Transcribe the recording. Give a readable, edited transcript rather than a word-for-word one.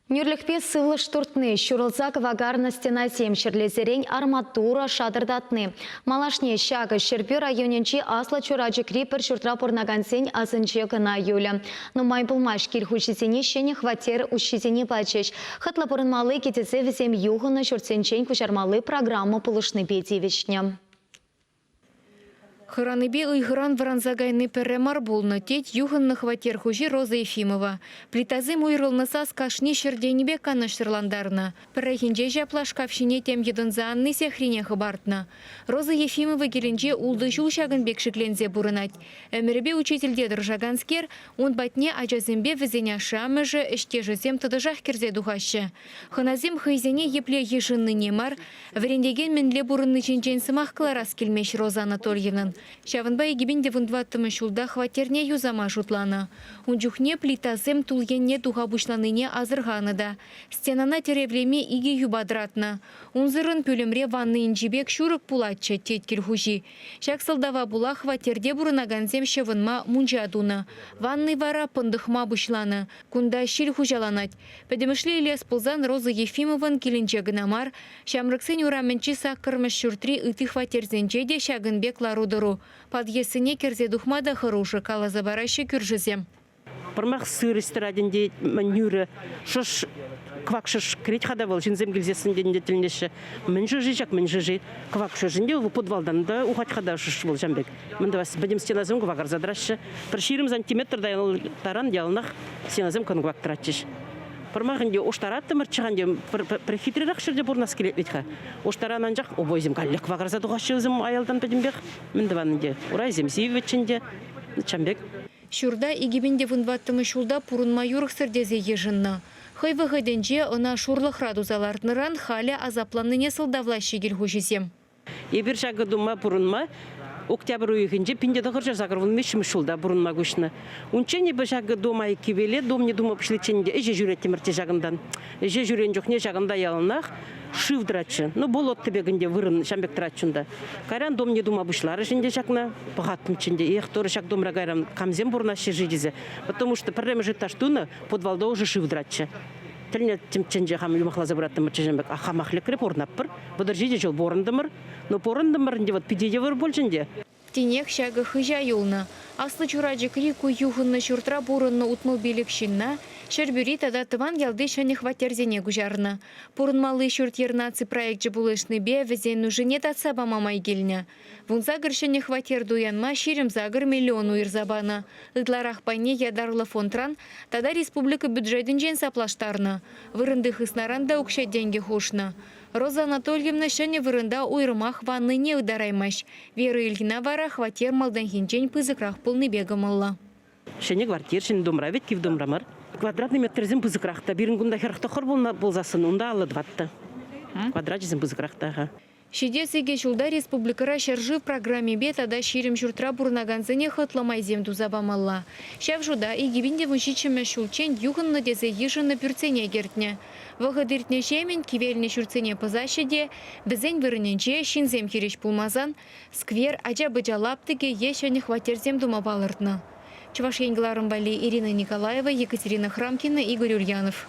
Нюрлікпе сывлы штуртны, шурылзак вагарна стена земшірлезерень арматура шадырдатны. Малашне шагы шерпе районенчи асла чурачы крипер шуртра порнагансень азынче кына юля. Но май булмаш кирхушизени шене хватер ущизени бачеш. Хатла порынмалы кетезе візем юғыны шуртсенчен кушармалы программа пулышны бедевишня. Хыраныбе ыйгыран варанзагайны перремар болны тет юғынны хватер хужи Роза Ефимова. Плитазым уйрылныса скашни шерденебе канаштырландарна. Перрехинже жаплашкавшине тем едынза анны сехрине хыбартна. Роза Ефимова келінже улды жул шагын бекшіклензе бұрынат. Әмірбе учительде дыржаганскер, он батне ажазымбе візене шамыжы іштежізем тыдыжақ керзе духашы. Хыназым хыйзене епле ешынны немар, врендеген менле бұрынны ченчен сымақ кларас келмеш Роза Анатольевнан. Шавынбай гибинде вундваттымы шулда хватерне юзама шутлана. Унчухне плитазем тулгенне духа бушланыне азырғаны да. Стенана теревлеме иге юбадратна. Унзырын пөлімре ванны инжибек шурык пулатчы теткер хужи. Шаксылдава була хватерде бұрынаганзем шавынма мунжадуна. Ванны вара пындықма бушланы. Кунда шил хужаланать. Пәдемішле елес пылзан Роза Ефимован келінче гынамар. Шамрыксен ураменчи саққырмыш шуртри ыты хватерзенче де шагынбек ларудыру. Подъесыне керзе духмада хороша кала забараща кюржезем. Пырмақ сырыстыр аденде манюры шыш квакшыш креть хадавал жинзем гильзесін денде тілнеші. Мен жыжыжак, мен жыжы. Квакшы жинде в подвалдан да ухать хадавшыш бол жамбек. Мен да вас бәдем стеназым квакар задрашы. Бір ширым сантиметр дайыныл таран ялынақ стеназым кон квактыратчыш. Пырмағынде оштараттымыр чығанде бір хитрирак шырде бұрнас келет ветха. Оштаранан жақ обойзым каллық квакар задуғашызым аялдан бәдембек. Мен да ванынде урайзем сейветчінде чамбек. Шурда игибинде вынваттымы шулда пурынма юрық сірдезе ежынна. Хыйвы ғыденже она шурлық радузаларныран халя азапланныне сылдавлашы келхужизем. Ебір жағы дума пурынма октябрь уйгенже пинде дагыр жазагырвын мешим шулда бурунма гушна. Унчене бе жагы дома кибеле, домне дума пишлеченде эже жүреттемірте жагындан. Эже жүрен жоқ не жагында ялынақ шивдрачы. Ну болот тебегінде вырын шамбек трачында. Кайран домне дума бушлары жинде жакна пагаттым ченде. Эх торы жак домра кайран камзем бурна шижидизе. Потому что проблема житаштуна подвалда уже шивдрачы. Тельне тимченже хам юмахла забраттым чежембек ахамахле креп орнаппыр. Бодыржиде жол борындымыр. Но порындымыр нде вот пидеде выр болченде. Тенек шага хыжа юлна. Аслы чураджы крику юхынны шуртра бурынны утмыл билікшінна. Шербюри тада тыван ялды шәне хватерзене гужарна. Пурынмалы шуртьернаци проектчы булышны бе візен нужыне татсаба мамай келіне. Вунзагыр шәне хватер дуянма ширим загыр миллион уйрзабана. Ытларах пайне ядарлы фонтран, тада республика бюджетін жен саплаштарна. Вырынды хыснаранда укша деньги хушна. Роза Анатольевна шәне вырында уйрымах ванны не удараймаш. Вера Ильина вара хватер малдан хинчен пызыкрах пулны бегамалла. Шәне квартир, шәне домра вет кив домрамар. Квадратный метрзем пызыкрахта. Бирин гунда херхта хор болзасын, унда аллы дватта. Квадратизм пызыкрахта. Шидесеге шулда республикара шаржы в программе бета да ширим шуртра бурнаганзыне хытламай земду забамалла. Шав жуда и гибинде вучичеме шулчен югынны дезе ешынны пюрцене гертне. Вағыдыртне шемен кивельне шурцене пызашеде, бізен вырыненче шинзем хиреш пулмазан, сквер ажа быджалаптыге ешені хватерзем дума балыртны. Чувашенгларым бали Ирина Николаева, Екатерина Храмкина, Игорь Ульянов.